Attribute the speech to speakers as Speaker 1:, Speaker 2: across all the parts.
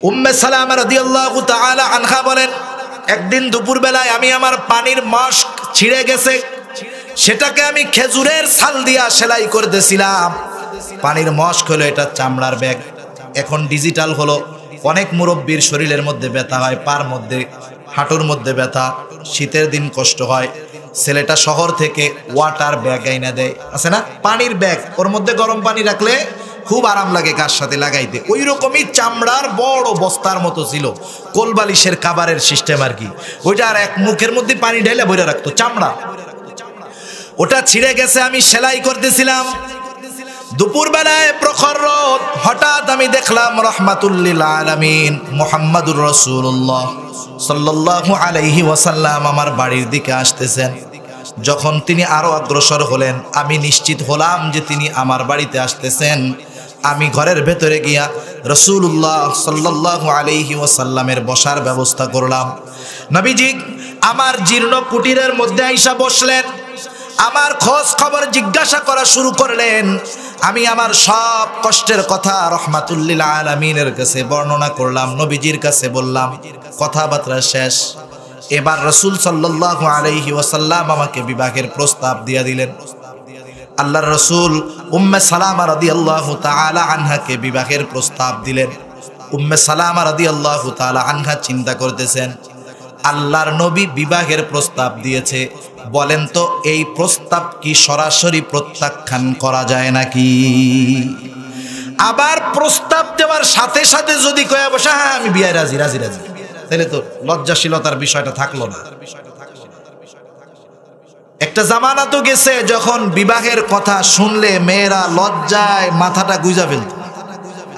Speaker 1: উম্মে সালামা রাদিয়াল্লাহু তাআলা আনহা বলেন, একদিন দুপুরবেলায় আমি আমার পানির মশক ছিঁড়ে গেছে, সেটাকে আমি খেজুরের ছাল দিয়া সেলাই করতেছিলাম। পানির মশক হলো এটা চামড়ার ব্যাগ, এখন ডিজিটাল হলো। অনেক মুরব্বীর শরীরের মধ্যে ব্যথা হয়, পার মধ্যে হাঁটুর মধ্যে ব্যথা, শীতের দিন কষ্ট হয়। ছেলেটা শহর থেকে ওয়াটার ব্যাগ আইনা দেয়, আছে না পানির ব্যাগ, ওর মধ্যে গরম পানি রাখলে খুব আরাম লাগে গার সাথে লাগাইতে। ওই রকমই চামড়ার বড় বস্তার মতো ছিল, কোলবালিশের কাবারের সিস্টেম আর কি। ওইটা আর এক মুখের মধ্যে পানি ঢেলে ভরে রাখতো চামড়া। ওটা ছিঁড়ে গেছে, আমি সেলাই করতেছিলাম। দুপুরবেলায় প্রখর রোদ, হঠাৎ আমি দেখলাম রহমাতুল্লিল আলামিন মুহাম্মাদুর রাসূলুল্লাহ সাল্লাল্লাহু আলাইহি ওয়াসাল্লাম আমার বাড়ির দিকে আসতেছেন। যখন তিনি আরো অগ্রসর হলেন, আমি নিশ্চিত হলাম যে তিনি আমার বাড়িতে আসতেছেন। আমি ঘরের ভেতরে গিয়া রাসূলুল্লাহ সাল্লাল্লাহু আলাইহি ওয়াসাল্লামের বসার ব্যবস্থা করলাম। নবীজি আমার জীর্ণ কুটিরের মধ্যে আইসা বসলেন, আমার খোঁজ খবর জিজ্ঞাসা করা শুরু করলেন। আমি আমার সব কষ্টের কথা রহমাতুল্লিল আলামিনের কাছে বর্ণনা করলাম, নবীজির কাছে বললাম। কথাবার্তা শেষ। এবার রাসূল সাল্লাল্লাহু আলাইহি ওয়াসাল্লাম আমাকে বিবাহের প্রস্তাব দিয়ে দিলেন। আল্লাহর রাসূল উম্মে সালামা রাদিয়াল্লাহু তাআলা আনহাকে বিবাহের প্রস্তাব দিলেন। উম্মে সালামা রাদিয়াল্লাহু তাআলা আনহা চিন্তা করতেছেন, আল্লাহর নবী বিবাহের প্রস্তাব দিয়েছে, বলেন তো এই প্রস্তাব কি সরাসরি প্রত্যাখ্যান করা যায় নাকি? আবার প্রস্তাব দেওয়ার সাথে সাথে যদি কয়ে বসে হ্যাঁ আমি বিয়ে রাজি রাজি রাজি, তাহলে তো লজ্জাশীলতার বিষয়টা থাকলো না। একটা জামানা তো গেছে যখন বিবাহের কথা শুনলে মেয়েরা লজ্জায় মাথাটা গুঁজা ফেলত,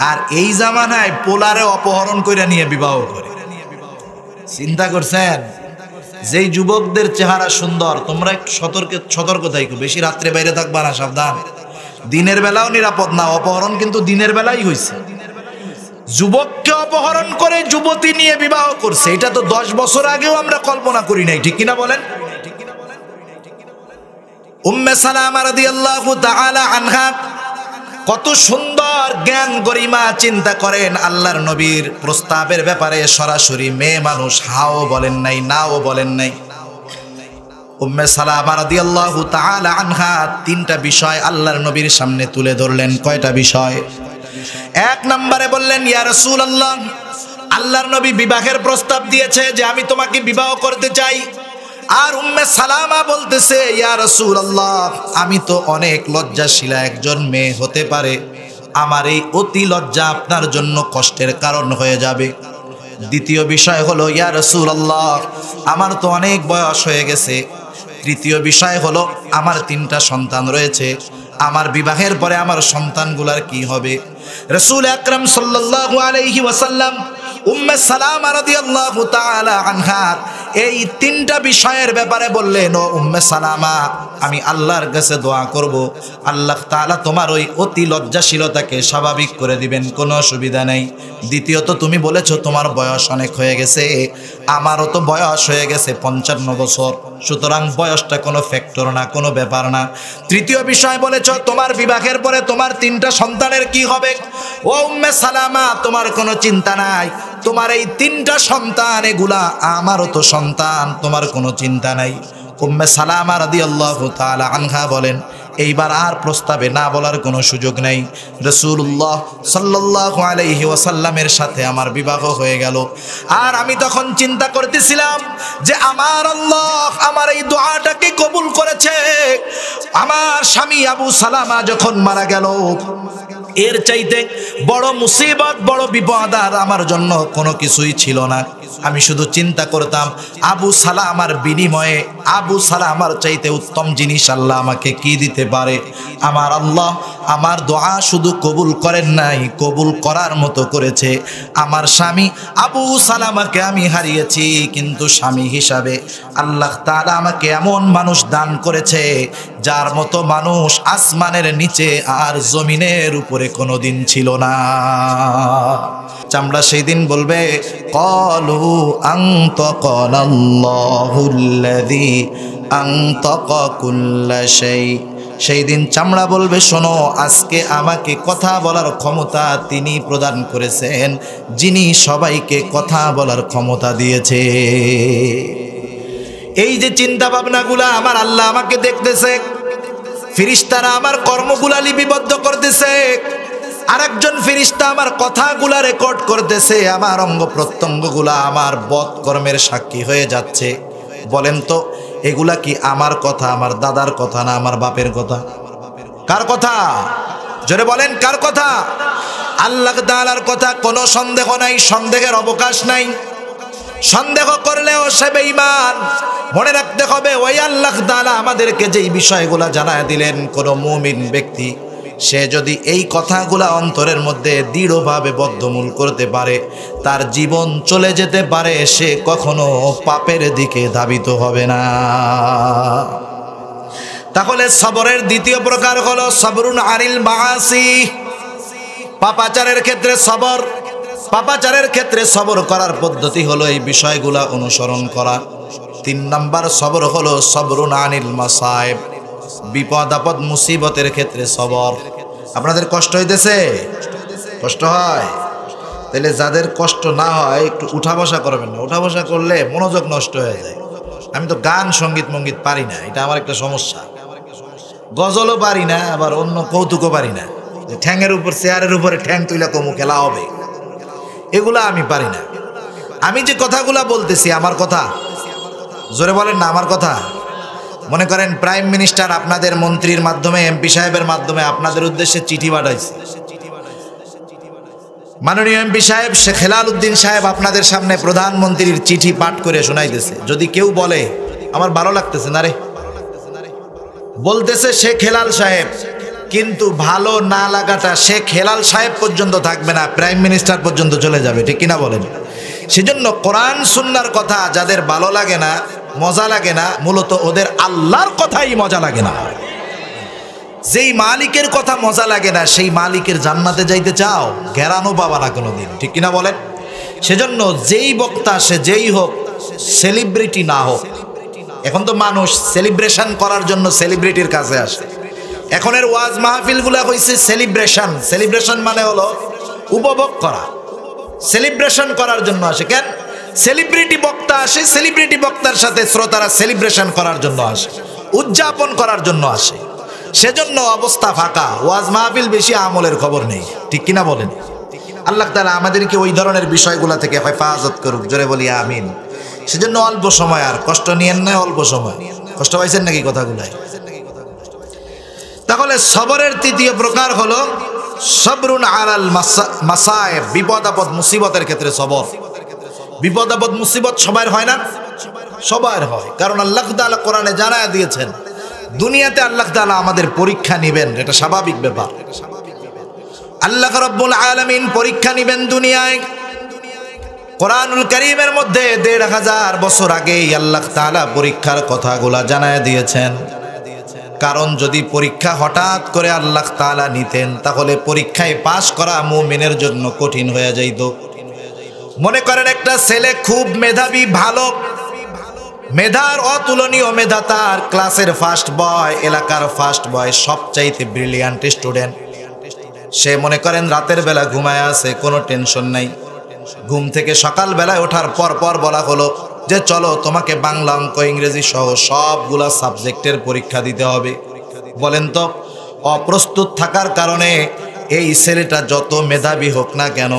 Speaker 1: আর এই জামানায় পোলারে অপহরণ করে নিয়ে বিবাহ করে। চিন্তা করছেন? যেই যুবকদের চেহারা সুন্দর, তোমরা একটু সতর্ক থাকো, বেশি রাত্রে বাইরে থাকবা না, সাবধান। দিনের বেলাও নিরাপদ না, অপহরণ কিন্তু দিনের বেলাই হয়েছে। যুবককে অপহরণ করে যুবতী নিয়ে বিবাহ করছে, এটা তো 10 বছর আগেও আমরা কল্পনা করি নাই, ঠিক কিনা বলেন? উম্মে সালামা রাদিয়াল্লাহু তাআলা আনহা কত সুন্দর জ্ঞান গরিমা, চিন্তা করেন আল্লাহর নবীর প্রস্তাবের ব্যাপারে সরাসরি মেয়ে মানুষ হাও বলেন নাই, নাও বলেন নাই। উম্মে সালামা রাদিয়াল্লাহু তাআলা আনহা 3টা বিষয় আল্লাহর নবীর সামনে তুলে ধরলেন। কয়টা বিষয়? 1 নম্বরে বললেন, ইয়া রাসূলুল্লাহ, আল্লাহর নবী বিবাহের প্রস্তাব দিয়েছে যে আমি তোমাকে বিবাহ করতে চাই। আর উম্মে সালামা বলতেছে, ইয়া রাসূলুল্লাহ, আমি তো অনেক লজ্জাশীলা একজন মেয়ে, হতে পারে আমার এই অতি লজ্জা আপনার জন্য কষ্টের কারণ হয়ে যাবে। দ্বিতীয় বিষয় হলো, ইয়া রাসূলুল্লাহ, আমার তো অনেক বয়স হয়ে গেছে। তৃতীয় বিষয় হলো, আমার 3টা সন্তান রয়েছে, আমার বিবাহের পরে আমার সন্তানগুলার কি হবে? রাসূল আকরাম সাল্লাল্লাহু আলাইহি ওয়াসাল্লাম উম্মে সালামা রাদিয়াল্লাহু তাআলা আনহা এই 3টা বিষয়ের ব্যাপারে বললেন, ও উম্মে সালামা, আমি আল্লাহর কাছে দোয়া করব, আল্লাহ তাআলা তোমার ওই অতি লজ্জাশীলতাকে স্বাভাবিক করে দিবেন, কোনো অসুবিধা নেই। দ্বিতীয়ত, তুমি বলেছো তোমার বয়স অনেক হয়ে গেছে, আমারও তো বয়স হয়ে গেছে 55 বছর, সুতরাং বয়সটা কোনো ফ্যাক্টর না, কোনো ব্যাপার না। তৃতীয় বিষয় বলেছো তোমার বিবাহের পরে তোমার 3টা সন্তানের কি হবে। ও উম্মে সালামা, তোমার কোনো চিন্তা নাই, তোমার এই 3টা সন্তান এগুলা আমারও তো সন্তান, তোমার কোনো চিন্তা নাই। উম্মে সালামা রাদিয়াল্লাহু তাআলা আনহা বলেন, এইবার আর প্রস্তাবে না বলার কোনো সুযোগ নেই। রাসূলুল্লাহ সাল্লাল্লাহু আলাইহি ওয়াসাল্লামের সাথে আমার বিবাহ হয়ে গেল। আর আমি তখন চিন্তা করতেছিলাম যে আমার আল্লাহ আমার এই দোয়াটাকে কবুল করেছে। আমার স্বামী আবু সালামা যখন মারা গেল, এর চাইতে বড় মুসিবত, বড় বিপদ আর আমার জন্য কোনো কিছুই ছিল না। আমি শুধু চিন্তা করতাম আবু সালামার বিনিময়ে আবু সালামার চাইতে উত্তম জিনিস আল্লাহ আমাকে কি দিতে পারে। আমার আল্লাহ আমার দোয়া শুধু কবুল করেন নাই, কবুল করার মতো করেছে। আমার স্বামী আবু সালামাকে আমি হারিয়েছি, কিন্তু স্বামী হিসাবে আল্লাহ তাআলা আমাকে এমন মানুষ দান করেছে যার মতো মানুষ আসমানের নিচে আর জমিনের উপরে কোনোদিন ছিল না। চামড়া সেই দিন বলবে, ক্বালু আনতাকানাল্লাহুল্লাযী আনতাকা কুল্লা শাই সেই দিন চামড়া বলবে, শোনো, আজকে আমাকে কথা বলার ক্ষমতা তিনি প্রদান করেছেন যিনি সবাইকে কথা বলার ক্ষমতা দিয়েছে। এই যে চিন্তা ভাবনাগুলা আমার আল্লাহ আমাকে দেখতেছে, ফেরেশতারা আমার কর্মগুলা লিপিবদ্ধ করতেছে, আরেকজন ফেরেশতা আমার কথাগুলা রেকর্ড করতেছে, আমার অঙ্গ প্রত্যঙ্গগুলা আমার বদ কর্মের সাক্ষী হয়ে যাচ্ছে। বলেন তো, এগুলা কি আমার কথা, আমার দাদার কথা, না আমার বাপের কথা? কার কথা? জোরে বলেন, কার কথা? আল্লাহ তাআলার কথা। কোনো সন্দেহ নাই, সন্দেহের অবকাশ নাই। সন্দেহ করলেও সে বেঈমান। মনে রাখতে হবে, ওই আল্লাহ তাআলা আমাদেরকে যেই বিষয়গুলা জানায় দিলেন, কোনো মুমিন ব্যক্তি সে যদি এই কথাগুলা অন্তরের মধ্যে দৃঢ়ভাবে বদ্ধমূল করতে পারে, তার জীবন চলে যেতে পারে, সে কখনো পাপের দিকে ধাবিত হবে না। তাহলে সবরের দ্বিতীয় প্রকার হলো সবরুন আনিল মাআসি। পাপাচারের ক্ষেত্রে সবর। পাপাচারের ক্ষেত্রে সবর করার পদ্ধতি হলো এই বিষয়গুলা অনুসরণ করা। 3 নাম্বার সবর হলো সবরুন আনিল মাসায়েব। বিপদ আপদ মুসিবতের ক্ষেত্রে সবর। আপনাদের কষ্ট হইতেছে? কষ্ট হয়? তাহলে যাদের কষ্ট না হয় একটু উঠা বসা করবেন না। উঠা বসা করলে মনোযোগ নষ্ট হয়ে যায়। আমি তো গান সঙ্গীত মঙ্গীত পারি না, এটা আমার একটা সমস্যা। গজলও পারি না, আবার অন্য কৌতুকও পারি না। ঠ্যাংয়ের উপর, চেয়ারের উপরে ঠ্যাং তুইলা কমু খেলা হবে, এগুলা আমি পারি না। আমি যে কথাগুলা বলতেছি আমার কথা, জোরে বলেন না আমার কথা। মনে করেন প্রাইম মিনিস্টার আপনাদের মন্ত্রীর মাধ্যমে, এমপি সাহেবের মাধ্যমে আপনাদের উদ্দেশ্যে চিঠি পাঠাইছে। মাননীয় এমপি সাহেব শেখ হেলাল উদ্দিন সাহেব আপনাদের সামনে প্রধানমন্ত্রীর চিঠি পাঠ করে শোনাইতেছে। যদি কেউ বলে আমার ভালো লাগতেছে না রে, বলতেছে শেখ হেলাল সাহেব, কিন্তু ভালো না লাগাটা শেখ হেলাল সাহেব পর্যন্ত থাকবে না, প্রাইম মিনিস্টার পর্যন্ত চলে যাবে, ঠিক কিনা বলেন? সেজন্য কোরআন সুন্নাহর কথা যাদের ভালো লাগে না, মজা লাগে না, মূলত ওদের আল্লাহর কথাই মজা লাগে না। যেই মালিকের কথা মজা লাগে না, সেই মালিকের জান্নাতে যাইতে চাও, ঘেরানো পাবা না কোনোদিন, ঠিক কিনা বলেন? সেজন্য যেই বক্তা সে যেই হোক, সেলিব্রিটি না হোক। এখন তো মানুষ সেলিব্রেশন করার জন্য সেলিব্রিটির কাছে আসে। এখনের ওয়াজ মাহফিলগুলা হইছে সেলিব্রেশন। সেলিব্রেশন মানে হলো উপভোগ করা, সেলিব্রেশন করার জন্য আসে। কেন? সেলিব্রিটি বক্তা আসে, সেলিব্রিটি বক্তার সাথে শ্রোতারা সেলিব্রেশন করার জন্য আসে, উদযাপন করার জন্য আসে। সেজন্য অবস্থা ফাঁকা, ওয়াজ মাহফিল বেশি, আমলের খবর নেই, ঠিক কিনা বলেন? আল্লাহ তাআলা আমাদেরকে ওই ধরনের বিষয়গুলা থেকে হেফাজত করুক, জোরে বলি আমিন। সেজন্য অল্প সময়, আর কষ্ট নিয়েন না, অল্প সময়। কষ্ট পাইছেন নাকি কথাগুলাই? তাহলে সবরের তৃতীয় প্রকার হলো সবরুন আলাল মাসায়েব। বিপদ আপদ মুসিবতের ক্ষেত্রে সবর। বিপদ আপদ মুসিবত সবার হয় না? সবার হয়, কারণ আল্লাহ তাআলা কোরআনে জানায়া দিয়েছেন দুনিয়াতে আল্লাহ তাআলা আমাদের পরীক্ষা নেবেন, এটা স্বাভাবিক ব্যাপার। আল্লাহ রাব্বুল আলামিন পরীক্ষা নেবেন দুনিয়ায়। কোরআনুল কারীমের মধ্যে ১৫০০ বছর আগেই আল্লাহ তাআলা পরীক্ষার কথাগুলা জানায়া দিয়েছেন। কারণ যদি পরীক্ষা হঠাৎ করে আল্লাহ তাআলা নিতেন, তাহলে পরীক্ষায় পাশ করা মুমিনের জন্য কঠিন হয়ে যাইত। মনে করেন একটা ছেলে খুব মেধাবী, ভালো, মেধার অতুলনীয় মেধা তার, ক্লাসের ফার্স্ট বয়, এলাকার ফার্স্ট বয়, সবচাইতে ব্রিলিয়ান্ট স্টুডেন্ট। সে মনে করেন রাতের বেলা ঘুমায় আছে, কোনো টেনশন নাই। ঘুম থেকে সকাল বেলায় ওঠার পর পর বলা হলো যে চলো তোমাকে বাংলা, অঙ্ক, ইংরেজি সহ সবগুলা সাবজেক্টের পরীক্ষা দিতে হবে। বলেন তো, অপ্রস্তুত থাকার কারণে এই ছেলেটা যত মেধাবী হোক না কেন,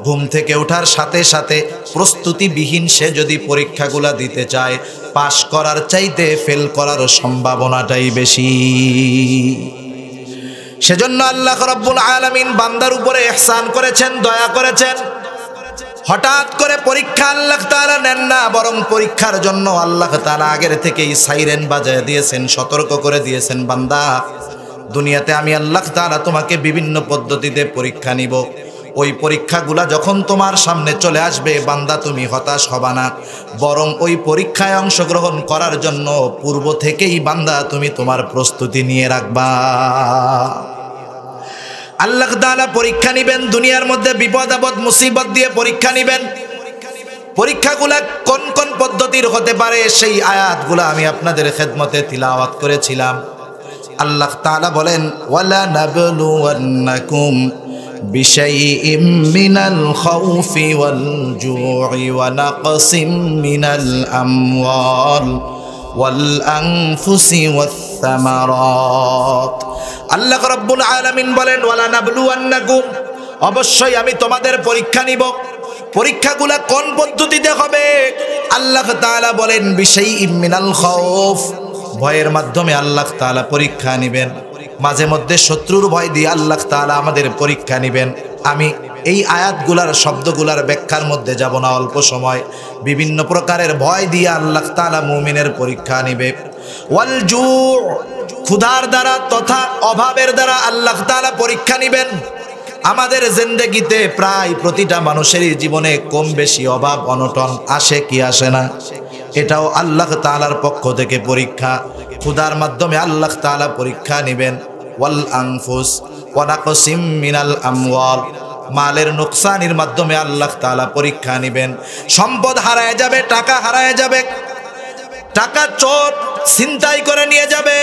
Speaker 1: ঘুম থেকে ওঠার সাথে সাথে প্রস্তুতিবিহীন সে যদি পরীক্ষাগুলা দিতে চায়, পাশ করার চাইতে ফেল করার সম্ভাবনাটাই বেশি। সেজন্য আল্লাহ রাব্বুল আলামিন বান্দার উপরে ইহসান করেছেন, দয়া করেছেন। হঠাৎ করে পরীক্ষা আল্লাহ তাআলা নেন না, বরং পরীক্ষার জন্য আল্লাহ তাআলা আগের থেকেই সাইরেন বাজায় দিয়েছেন, সতর্ক করে দিয়েছেন, বান্দা দুনিয়াতে আমি আল্লাহ তাআলা তোমাকে বিভিন্ন পদ্ধতিতে পরীক্ষা নিব। ওই পরীক্ষাগুলা যখন তোমার সামনে চলে আসবে, বান্দা তুমি হতাশ হবা না, বরং ওই পরীক্ষায় অংশগ্রহণ করার জন্য পূর্ব থেকেই বান্দা তুমি তোমার প্রস্তুতি নিয়ে রাখবা। আল্লাহ তাআলা পরীক্ষা নিবেন দুনিয়ার মধ্যে, বিপদ আপদ মুসিবত দিয়ে পরীক্ষা নিবেন। পরীক্ষাগুলা কোন কোন পদ্ধতির হতে পারে সেই আয়াতগুলা আমি আপনাদের খেদমতে তিলাওয়াত করেছিলাম। আল্লাহ তাআলা বলেন ওয়ালা নাবলুওয়ান্নাকুম বিশাইইম মিনাল খাউফি ওয়াল জু'i ওয়া নাকসিম মিনাল আমওয়াল ওয়াল আনফুসি ওয়াস সামারাত। আল্লাহ রাব্বুল আলামিন বলেন ওয়ালা নাবলুওয়ান্নাকুম, অবশ্যই আমি তোমাদের পরীক্ষা নিব। পরীক্ষাগুলা কোন পদ্ধতিতে হবে? আল্লাহ তাআলা বলেন বিশাইইম মিনাল খাউফ, ভয়ের মাধ্যমে আল্লাহ তাআলা পরীক্ষা নেবেন। মাঝে মধ্যে শত্রুর ভয় দিয়ে আল্লাহ তাআলা আমাদের পরীক্ষা নেবেন। আমি এই আয়াতগুলার শব্দগুলার ব্যাখ্যার মধ্যে যাব না, অল্প সময়। বিভিন্ন প্রকারের ভয় দিয়ে আল্লাহ তাআলা মুমিনের পরীক্ষা নেবে। ওয়াল জু', ক্ষুধার দ্বারা তথা অভাবের দ্বারা আল্লাহ তাআলা পরীক্ষা নেবেন। আমাদের জিন্দেগিতে প্রায় প্রতিটা মানুষেরই জীবনে কম বেশি অভাব অনটন আসে কি আসে না? এটাও আল্লাহ তাআলার পক্ষ থেকে পরীক্ষা। ক্ষুধার মাধ্যমে আল্লাহ তাআলা পরীক্ষা নেবেন। ওয়াল আনফুস ওয়া নাকসিম মিনাল আমওয়াল, মালের নুকসানের মাধ্যমে আল্লাহ তাআলা পরীক্ষা নেবেন। সম্পদ হারায় যাবে, টাকা হারায় যাবে, টাকা চোর ছিনতাই করে নিয়ে যাবে,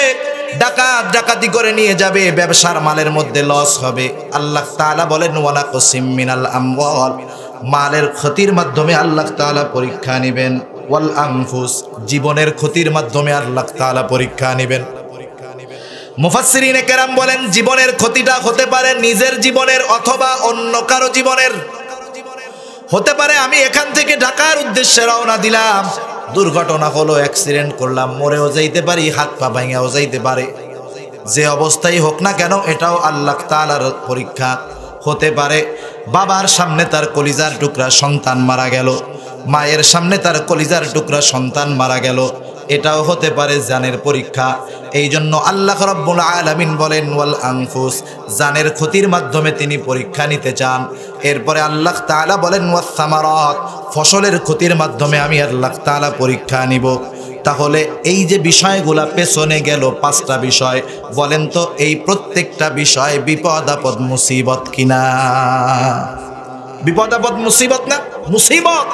Speaker 1: ডাকাত ডাকাতি করে নিয়ে যাবে, ব্যবসার মালের মধ্যে লস হবে। আল্লাহ তাআলা বলেন ওয়া নাকসিম মিনাল আমওয়াল, মালের ক্ষতির মাধ্যমে আল্লাহ তাআলা পরীক্ষা নেবেন। ওয়াল আনফুস, জীবনের ক্ষতির মাধ্যমে আল্লাহ তাআলা পরীক্ষা নেবেন। মুফাসসিরিনে কেরাম বলেন জীবনের ক্ষতিটা হতে পারে নিজের জীবনের অথবা অন্য কারো জীবনের। হতে পারে আমি এখান থেকে ঢাকার উদ্দেশ্যে রওনা দিলাম, দুর্ঘটনা হলো, অ্যাক্সিডেন্ট করলাম, মরেও যাইতে পারি, হাত পা ভাঙাও যাইতে পারে। যে অবস্থায় হোক না কেন এটাও আল্লাহ তাআলার পরীক্ষা। হতে পারে বাবার সামনে তার কলিজার টুকরা সন্তান মারা গেল, মায়ের সামনে তার কলিজার টুকরা সন্তান মারা গেল, এটাও হতে পারে জানের পরীক্ষা। এই জন্য আল্লাহ রাব্বুল আলামিন বলেন ওয়াল আনফুস, জানের ক্ষতির মাধ্যমে তিনি পরীক্ষা নিতে চান। এরপরে আল্লাহ তাআলা বলেন ওয়াস সামারাত, ফসলের ক্ষতির মাধ্যমে আমি আল্লাহ তাআলা পরীক্ষা নিব। তাহলে এই যে বিষয়গুলা পেছনে গেল, 5টা বিষয়, বলেন তো এই প্রত্যেকটা বিষয় বিপদ আপদ মুসিবত কিনা? বিপদ আপদ মুসিবত না? মুসিবত।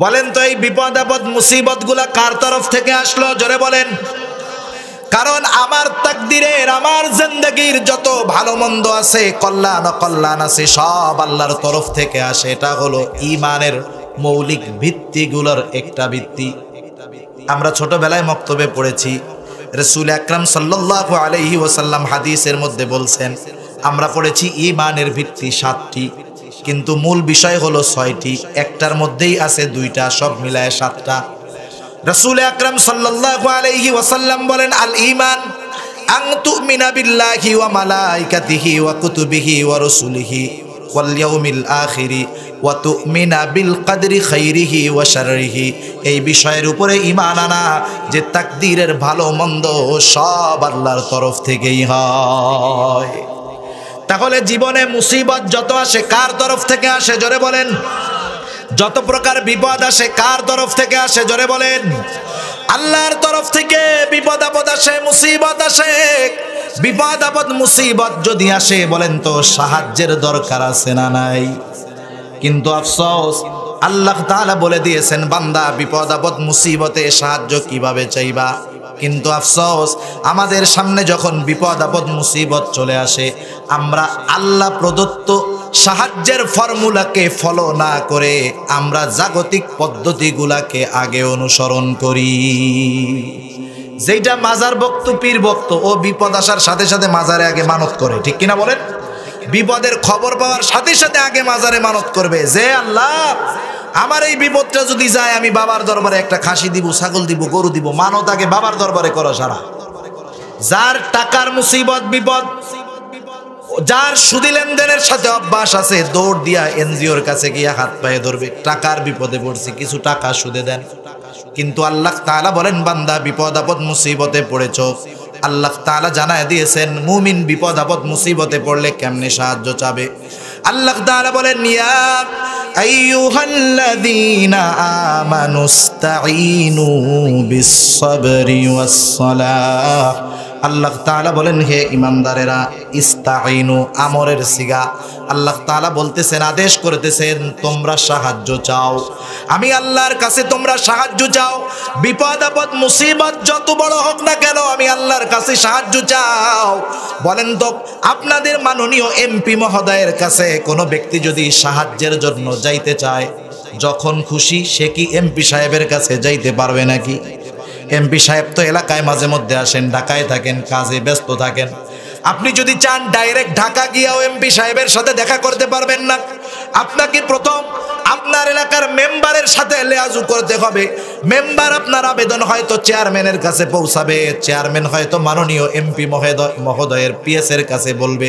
Speaker 1: বলেন তো এই বিপদ আপদ মুসিবত গুলা কার তরফ থেকে আসলো? জোরে বলেন। কারণ আমার তাকদিরের, আমার জিন্দেগির যত ভালো মন্দ আছে, কল্যাণ অকল্যাণ আছে, সব আল্লাহর তরফ থেকে আসে। এটা হলো ঈমানের মৌলিক ভিত্তিগুলোর একটা ভিত্তি। আমরা ছোটবেলায় মক্তবে পড়েছি, রাসূল আকরাম সাল্লাল্লাহু আলাইহি ওয়াসাল্লাম হাদিসের মধ্যে বলছেন, আমরা পড়েছি ঈমানের ভিত্তি 7টি, কিন্তু মূল বিষয় হলো 6টি। একটার মধ্যেই আছে 2টা, সব মিলায় 7টা। রাসূল আকরাম সাল্লাল্লাহু আলাইহি ওয়াসাল্লাম বলেন আল ঈমান আন তুমিনা বিল্লাহি ওয়া মালাইকাতিহি ওয়া কুতুবিহি ওয়া রাসূলিহি ওয়াল ইয়াউমিল আখিরি ওয়া তুমিনা বিল কদরি খাইরিহি ওয়া শাররিহি। এই বিষয়ের উপরে ঈমান আনা যে তাকদীরের ভালো মন্দ সব আল্লাহর তরফ থেকেই হয়। তাহলে জীবনে মুসিবত যত আসে কার তরফ থেকে আসে? জোরে বলেন। যত প্রকার বিপদ আসে কার তরফ থেকে আসে? জোরে বলেন। আল্লাহর তরফ থেকে বিপদ আপদ আসে, মুসিবত আসে। বিপদ আপদ মুসিবত যদি আসে, বলেন তো সাহায্যের দরকার আছে না নাই? কিন্তু আফসোস, আল্লাহ তাআলা বলে দিয়েছেন বান্দা বিপদ আপদ মুসিবতে সাহায্য কিভাবে চাইবা। কিন্তু আফসোস, আমাদের সামনে যখন বিপদ আপদ মুসিবত চলে আসে, আমরা আল্লাহ প্রদত্ত সাহায্যের ফর্মুলাকে ফলো না করে আমরা জাগতিক পদ্ধতিগুলাকে আগে অনুসরণ করি। যেটা মাজার ভক্ত, পীর ভক্ত, ও বিপদ আসার সাথে সাথে মাজারে আগে মানত করে, ঠিক কিনা বলেন? বিপদের খবর পাওয়ার সাথে সাথে আগে মাজারে মানত করবে যে আল্লাহ আমার এই বিপদটা যদি যায়, আমি বাবার দরবারে একটা খাসি দিব, ছাগল দিব, গরু দিব। মানত আগে বাবার দরবারে করো সারা। যার টাকার মুসিবত বিপদ, যার সুদি লেনদেনের সাথে অভ্যাস আছে, দৌড় দিয়া এনজিওর কাছে গিয়া হাত পায়ে ধরবে, টাকার বিপদে পড়ছি, কিছু টাকা সুদে দেন। কিন্তু আল্লাহ তাআলা বলেন বান্দা বিপদ আপদ মুসিবতে পড়েছ, আল্লাহ তাআলা জানায় দিয়েছেন মুমিন বিপদ আপদ মুসিবতে পড়লে কেমনে সাহায্য চাবে। আল্লাহ তাআলা বলেন ইয়া আইয়ুহাল্লাযীনা আমানুস্তাঈনু বিস-সাবরি ওয়াস-সালাহ। আল্লাহ তাআলা বলেন, হে ইমানদারেরা, ইস্তাঈনু, আমরের সিগা। আল্লাহ তাআলা বলতেছেন, আদেশ করতেছেন, তোমরা সাহায্য চাও, আমি আল্লাহর কাছে তোমরা সাহায্য চাও। বিপদ আপদ মুসিবত যত বড় হোক না কেন, আমি আল্লাহর কাছে সাহায্য চাও। বলেন তো, আপনাদের মাননীয় এমপি মহোদয়ের কাছে কোনো ব্যক্তি যদি সাহায্যের জন্য যাইতে চায়, যখন খুশি সে কি এমপি সাহেবের কাছে যাইতে পারবে নাকি? এমপি সাহেব তো এলাকায় মাঝে মধ্যে আসেন, ঢাকায় থাকেন, কাজে ব্যস্ত থাকেন। আপনি যদি চান ডাইরেক্ট ঢাকা গিয়াও এমপি সাহেবের সাথে দেখা করতে পারবেন না। আপনাকে প্রথম আপনার এলাকার মেম্বারের সাথে লেয়াজু করতে হবে। মেম্বার আপনার আবেদন হয়তো চেয়ারম্যানের কাছে পৌঁছাবে, চেয়ারম্যান হয়তো মাননীয় এমপি মহোদয়ের পিএস এর কাছে বলবে।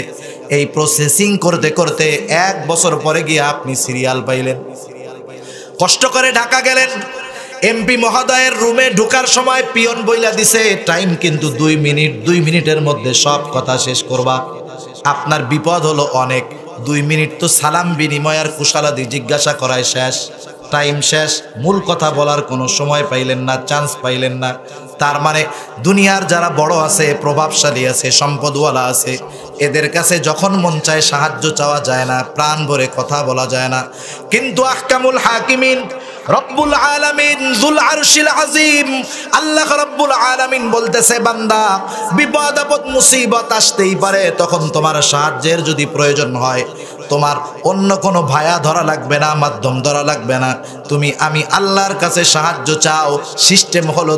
Speaker 1: এই প্রসেসিং করতে করতে 1 বছর পরে গিয়ে আপনি সিরিয়াল পাইলেন। কষ্ট করে ঢাকা গেলেন, এমপি মহোদয়ের রুমে ঢোকার সময় পিয়ন বইলা দিছে টাইম কিন্তু 2 মিনিট, 2 মিনিটের মধ্যে সব কথা শেষ করবা। আপনার বিপদ হলো অনেক, 2 মিনিট তো সালাম বিনিময় আর কুশলাদি জিজ্ঞাসা করায় শেষ, টাইম শেষ, মূল কথা বলার কোনো সময় পাইলেন না, চান্স পাইলেন না। তার মানে দুনিয়ার যারা বড় আছে, প্রভাবশালী আছে, সম্পদওয়ালা আছে, এদের কাছে যখন মন চায় সাহায্য চাওয়া যায় না, প্রাণ ভরে কথা বলা যায় না। কিন্তু আহকামুল হাকিমিন রব্বুল আলামিন যুল আরশিল আজিম আল্লাহ রব্বুল আলামিন বলতেছে, বান্দা বিপদ আপদ মুসিবত আসতেই পারে, তখন তোমার সাহায্যের যদি প্রয়োজন হয়, তোমার অন্য কোনো ভায়া ধরা লাগবে না, মাধ্যম ধরা লাগবে না, আমি আল্লাহর কাছে সাহায্য চাও। সিস্টেম হলো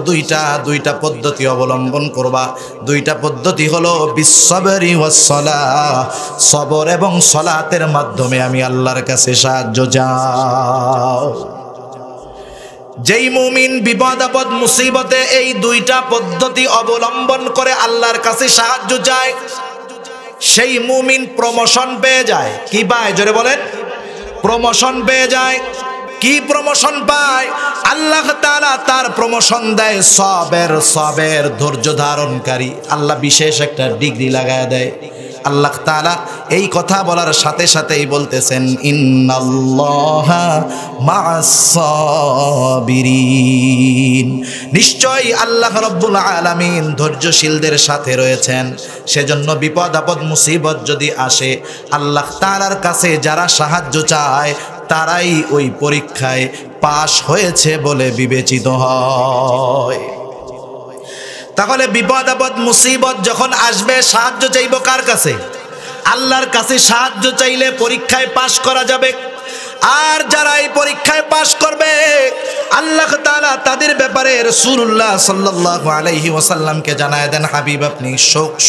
Speaker 1: দুইটা পদ্ধতি অবলম্বন করবা। 2টা পদ্ধতি হলো বিসসবরি ওয়াসসালাহ, সবর এবং সালাতের মাধ্যমে আমি আল্লাহর কাছে সাহায্য চাও। যেই মুমিন বিপদ আপদ মুসিবতে এই 2টা পদ্ধতি অবলম্বন করে আল্লাহর কাছে সাহায্য চায়, সেই মুমিন প্রমোশন পেয়ে যায়। কি পায়? জোরে বলেন। প্রমোশন পেয়ে যায়। কি প্রমোশন পায়? আল্লাহ তাআলা তার প্রমোশন দেয় সবের ধৈর্য ধারণকারী। আল্লাহ বিশেষ একটা ডিগ্রি লাগায় দেয়। আল্লাহ তাআলা এই কথা বলার সাথে সাথেই বলতেছেন, ইন্নাল্লাহা মা'আস সাবিরিন, নিশ্চয়ই আল্লাহ রাব্বুল আলামিন ধৈর্যশীলদের সাথে রয়েছেন। সেজন্য বিপদ আপদ মুসিবত যদি আসে, আল্লাহ তাআলার কাছে যারা সাহায্য চায় তারাই ওই পরীক্ষায় পাশ হয়েছে বলে বিবেচিত হয়। তাহলে বিপদ আপদ মুসিবত যখন আসবে, সাহায্য চাইব কার কাছে? আল্লাহর কাছে সাহায্য চাইলে পরীক্ষায় পাশ করা যাবে। আর যারা এই পরীক্ষায় পাশ করবে, আল্লাহ তাআলা তাদের ব্যাপারে রাসূলুল্লাহ সাল্লাল্লাহু আলাইহি ওয়াসাল্লামকে জানায় দেন, হাবিব আপনি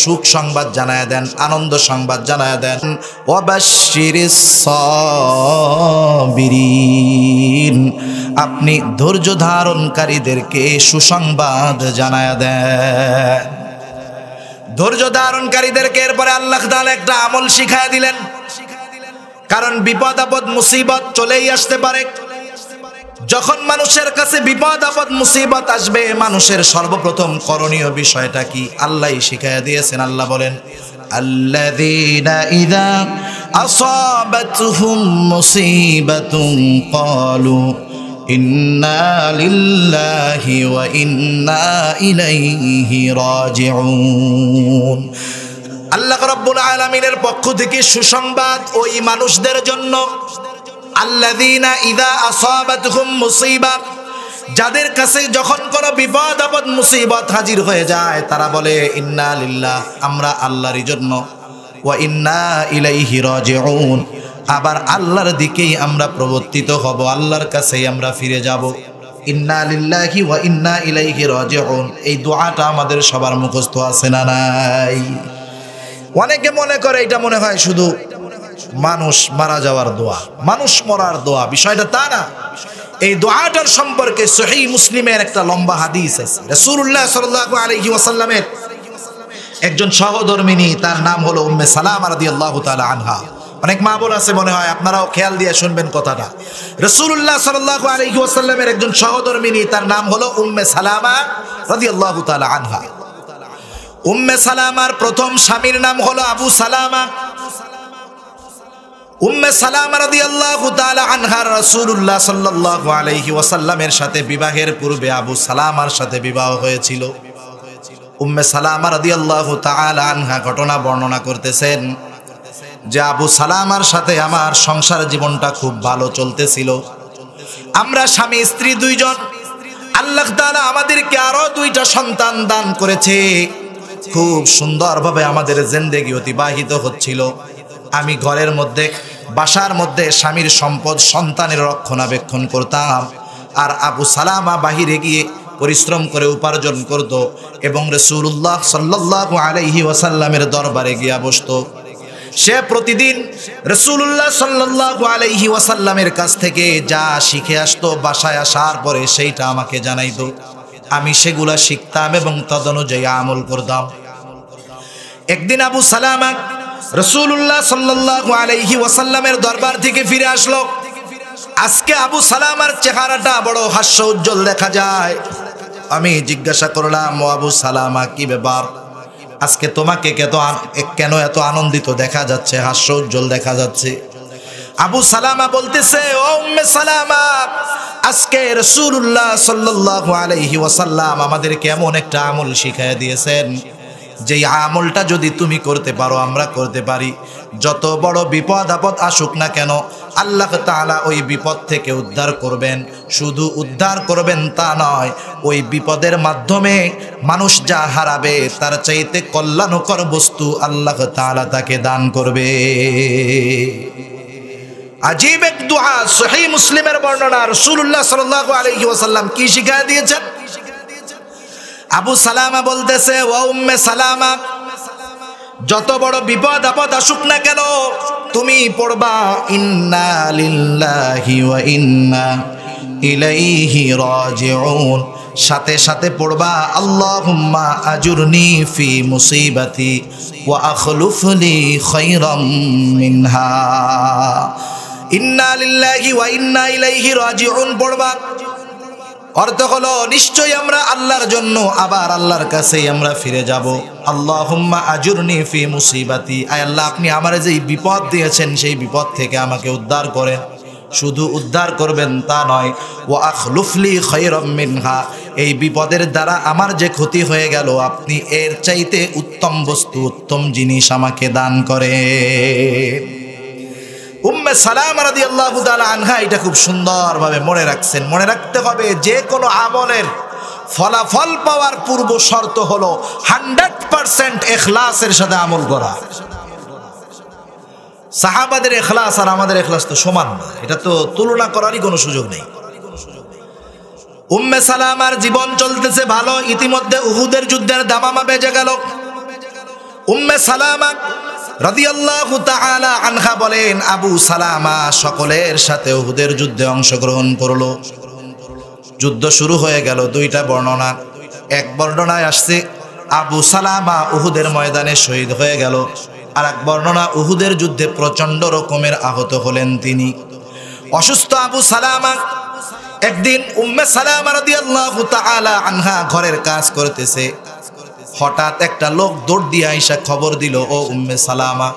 Speaker 1: সুখ সংবাদ জানায় দেন, আনন্দ সংবাদ জানায় দেন, ওয়াবাশশিরিস সাবিরিন, আপনি ধৈর্য ধারণকারীদেরকে সুসংবাদ জানায় দেন। ধৈর্য ধারণকারীদেরকে এরপরে আল্লাহ তাআলা একটা আমল শিখায় দিলেন। কারণ বিপদ আপদ মুসিবত চলেই আসতে পারে। যখন মানুষের কাছে বিপদ আপদ মুসিবত আসবে, মানুষের সর্বপ্রথম করণীয় বিষয়টা কি আল্লাহই শিখায় দিয়েছেন। আল্লাহ বলেন, আল্লাযীনা ইযা আসাবাতহুম মুসিবাতুন ক্বালু ইন্না লিল্লাহি ওয়া ইন্না ইলাইহি রাজিউন। আল্লাহ রাব্বুল আলামিনের পক্ষ থেকে সুসংবাদ ওই মানুষদের জন্য, আল্লাযীনা ইযা আসাবাতহুম মুসিবা, যাদের কাছে যখন কোনো বিপদ আপদ মুসিবত হাজির হয়ে যায়, তারা বলে ইন্না লিল্লাহ, আমরা আল্লাহরই জন্য, ওয়া ইন্না ইলাইহি রাজিউন, আবার আল্লাহর দিকেই আমরা প্রবর্তিত হব, আল্লাহর কাছেই আমরা ফিরে যাব। ইন্না লিল্লাহি ওয়া ইন্না ইলাইহি রাজিউন, এই দোয়াটা আমাদের সবার মুখস্থ আছে না নাই? অনেকে মনে করে এটা মনে হয় শুধু মানুষ মারা যাওয়ার দোয়া, মানুষ মরার দোয়া। বিষয়টা তা না। এই দোয়াটার সম্পর্কে সহিহ মুসলিমের একটা লম্বা হাদিস আছে। রাসূলুল্লাহ সাল্লাল্লাহু আলাইহি ওয়াসাল্লামের একজন সহধর্মিনী, তার নাম হলো উম্মে সালামা রাদিয়াল্লাহু তাআলা আনহা। অনেক মা বোন আছে, মনে হয় আপনারাও খেয়াল দিয়ে শুনবেন কথাটা। রাসূলুল্লাহ সাল্লাল্লাহু আলাইহি ওয়াসাল্লামের একজন সহধর্মিনী, তার নাম হলো উম্মে সালামা রাদিয়াল্লাহু তাআলা আনহা। উম্মে সালামার প্রথম স্বামীর নাম হলো আবু সালামা। উম্মে সালামা রাদিয়াল্লাহু তাআলা আনহা রাসূলুল্লাহ সাল্লাল্লাহু আলাইহি ওয়াসাল্লামের সাথে বিবাহের পূর্বে আবু সালামার সাথে বিবাহ হয়েছিল। উম্মে সালামা রাদিয়াল্লাহু তাআলা আনহা ঘটনা বর্ণনা করতেছেন যে আবু সালামার সাথে আমার সংসার জীবনটা খুব ভালো চলতেছিল। আমরা স্বামী স্ত্রী দুইজন। আল্লাহ তাআলা আমাদেরকে আরো দুইটা সন্তান দান করেছে। খুব সুন্দরভাবে আমাদের জিন্দেগি অতিবাহিত হচ্ছিল। আমি ঘরের মধ্যে, বাসার মধ্যে স্বামীর সম্পদ সন্তানের রক্ষণাবেক্ষণ করতাম, আর আবু সালামা বাহিরে গিয়ে পরিশ্রম করে উপার্জন করত এবং রাসূলুল্লাহ সাল্লাল্লাহু আলাইহি ওয়াসাল্লামের দরবারে গিয়া বসতো। সে প্রতিদিন রাসূলুল্লাহ সাল্লাল্লাহু আলাইহি ওয়াসাল্লামের কাছ থেকে যা শিখে আসতো, বাসায় আসার পরে সেইটা আমাকে জানাইতো। আমি সেগুলা শিখতাম এবং তদনুযায়ী আমল করতাম। একদিন আবু সালামা রাসূলুল্লাহ সাল্লাল্লাহু আলাইহি ওয়াসাল্লামের দরবার থেকে ফিরে আসলো। আজকে আবু সালামার চেহারাটা বড় হাস্য উজ্জ্বল দেখা যায়। আমি জিজ্ঞাসা করলাম, ও আবু সালামা, কি ব্যাপার? আজকে তোমাকে কেন এত আনন্দিত দেখা যাচ্ছে, হাস্য উজ্জ্বল দেখা যাচ্ছে? আবু সালামা বলতেছে, ও উম্মে সালামা, আজকে রাসূলুল্লাহ সাল্লাল্লাহু আলাইহি ওয়াসাল্লাম আমাদেরকে এমন একটা আমল শিখাইয়া দিয়েছেন, যেই আমলটা যদি তুমি করতে পারো, আমরা করতে পারি, যত বড় বিপদ আপদ আসুক না কেন আল্লাহ তাআলা ওই বিপদ থেকে উদ্ধার করবেন। শুধু উদ্ধার করবেন তা নয়, ওই বিপদের মাধ্যমে মানুষ যা হারাবে তার চাইতে কল্যাণকর বস্তু আল্লাহ তাআলা তাকে দান করবে। আজীব এক দুআ, সহিহ মুসলিমের বর্ণনা। রাসূলুল্লাহ সাল্লাল্লাহু আলাইহি ওয়াসাল্লাম কি শিখায়া দিয়েছেন? আবু সালামা বলতেছে, ও উম্মে সালামা, যত বড় বিপদ আপদ আসুক না কেন তুমি পড়বা ইন্না লিল্লাহি ওয়া ইন্না ইলাইহি রাজিউন। সাথে সাথে পড়বা আল্লাহুম্মা আজুরনি ফি মুসিবাতি ওয়া আখলুফলি খায়রাম মিনহা। ইন্না লিল্লাহি ওয়া ইন্না ইলাইহি রাজিউন পড়বা। অর্থ হলো, নিশ্চয়ই আমরা আল্লাহর জন্য, আবার আল্লাহর কাছেই আমরা ফিরে যাব। আল্লাহুম্মা আজুরনি ফি মুসিবাতি, আয় আল্লাহ, আপনি আমার যে বিপদ দিয়েছেন সেই বিপদ থেকে আমাকে উদ্ধার করেন। শুধু উদ্ধার করবেন তা নয়, ওয়া আখলুফলি খায়রাম মিনহা, এই বিপদের দ্বারা আমার যে ক্ষতি হয়ে গেল আপনি এর চাইতে উত্তম বস্তু, উত্তম জিনিস আমাকে দান করেন। উম্মে সালামা রাদিয়াল্লাহু তাআলা আনহা এটা খুব সুন্দরভাবে মনে রাখছেন। মনে রাখতে হবে, যে কোনো আমলের ফলাফল পাওয়ার পূর্ব শর্ত হলো 100% ইখলাসের সাথে আমল করা। সাহাবাদের ইখলাস আর আমাদের ইখলাস তো সমান না, এটা তো তুলনা করারই কোনো সুযোগ নেই। উম্মে সালামার জীবন চলতেছে ভালো, ইতিমধ্যে উহুদের যুদ্ধের দামামা বেজে গেল। উম্মে সালামা রাদিয়াল্লাহু তাআলা আনহা বলেন, আবু সালামা সকলের সাথে উহুদের যুদ্ধে অংশগ্রহণ করলো। যুদ্ধ শুরু হয়ে গেল। দুইটা বর্ণনা, এক বর্ণনায় আসছে আবু সালামা উহুদের ময়দানে শহীদ হয়ে গেল, আর এক বর্ণনা উহুদের যুদ্ধে প্রচন্ড রকমের আহত হলেন তিনি। অসুস্থ আবু সালামা একদিন উম্মে সালামা রাদিয়াল্লাহু তাআলা আনহা ঘরের কাজ করতেছে। হঠাৎ একটা লোক দৌড় দিয়ে আইসা খবর দিল, ও উম্মে সালামা,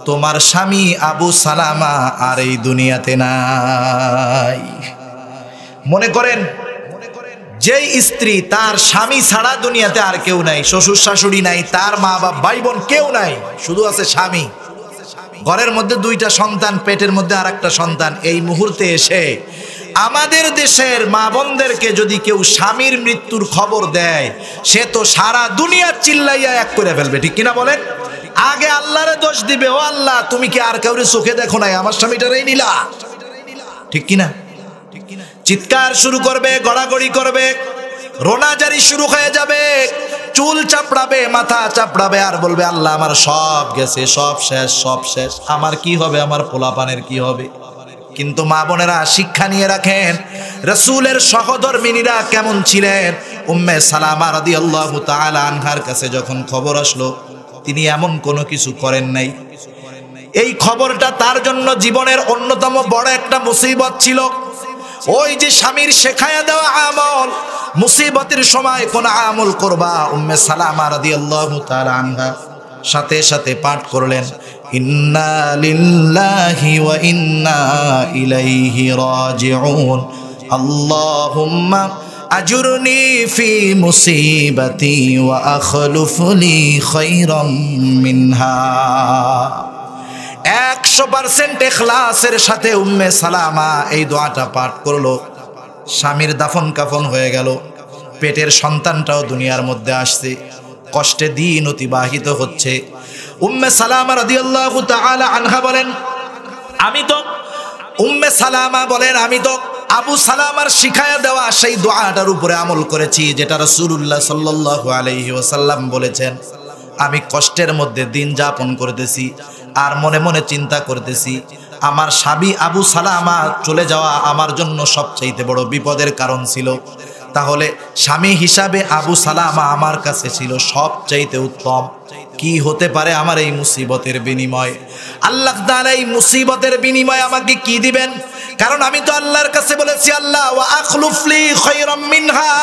Speaker 1: তোমার স্বামী আবু সালামা আর এই দুনিয়াতে নাই। মনে করেন, যেই স্ত্রী তার স্বামী ছাড়া দুনিয়াতে আর কেউ নাই, শ্বশুর শাশুড়ি নাই, তার মা বাপ ভাই বোন কেউ নাই, শুধু আছে স্বামী। ঘরের মধ্যে দুইটা সন্তান, পেটের মধ্যে আর একটা সন্তান। এই মুহূর্তে এসে আমাদের দেশের মা বোনদেরকে যদি কেউ স্বামীর মৃত্যুর খবর দেয়, সে তো সারা দুনিয়া চিল্লাইয়া এক করে ফেলবে, ঠিক কিনা বলেন? আগে আল্লাহরে দোষ দিবে, ও আল্লাহ, তুমি কি আর কাউরে চোখে দেখো নাই, আমার স্বামীটারেই নিলা, ঠিক কিনা? চিৎকার শুরু করবে, গড়াগড়ি করবে, রোনাজারি শুরু হয়ে যাবে, চুল চাপড়াবে, মাথা চাপড়াবে, আর বলবে, আল্লাহ, আমার সব গেছে, সব শেষ, সব শেষ, আমার কি হবে, আমার পোলাপানের কি হবে? কিন্তু মা বোনেরা শিক্ষা নিয়ে রাখেন, রাসূলের সহধর্মিনীরা কেমন ছিলেন। উম্মে সালামা রাদিয়াল্লাহু তাআলা আনহার কাছে যখন খবর আসলো, তিনি এমন কোনো কিছু করেন নাই। এই খবরটা তার জন্য জীবনের অন্যতম বড় একটা মুসিবত ছিল। ওই যে স্বামীর শেখায়া দেওয়া আমল, মুসিবতের সময় কোন আমল করবা, উম্মে সালামা রাদিয়াল্লাহু তাআলা আনহা সাথে সাথে পাঠ করলেন, ইন্না লিল্লাহি ওয়া ইন্না ইলাইহি রাজিউন, আল্লাহুম্মা আজুরনি ফি মুসিবাতি ওয়া আখলুফলি খায়রাম মিনহা। 100% ইখলাসের সাথে উম্মে সালামা এই দোয়াটা পাঠ করলো। স্বামীর দাফন কাফন হয়ে গেল, পেটের সন্তানটাও দুনিয়ার মধ্যে আসছে, কষ্টে দিন অতিবাহিত হচ্ছে। উম্মে সালামা রাদিয়াল্লাহু তাআলা আনহা বলেন, উম্মে সালামা বলেন আমি তো আবু সালামার শিখায়া দেওয়া সেই দোয়াটার উপরে আমল করেছি, যেটা রাসূলুল্লাহ সাল্লাল্লাহু আলাইহি ওয়াসাল্লাম বলেছেন। আমি কষ্টের মধ্যে দিন যাপন করতেছি আর মনে মনে চিন্তা করতেছি, আমার স্বামী আবু সালামা চলে যাওয়া আমার জন্য সবচাইতে বড় বিপদের কারণ ছিল। তাহলে স্বামী হিসাবে আবু সালামা আমার কাছে ছিল সবচাইতে উত্তম। কি হতে পারে আমার এই মুসিবতের বিনিময়? আল্লাহ তাআলা এই মুসিবতের বিনিময়ে আমাকে কি দিবেন? কারণ আমি তো আল্লাহর কাছে বলেছি, আল্লাহ ওয়া আখলুফলি খায়রাম মিনহা,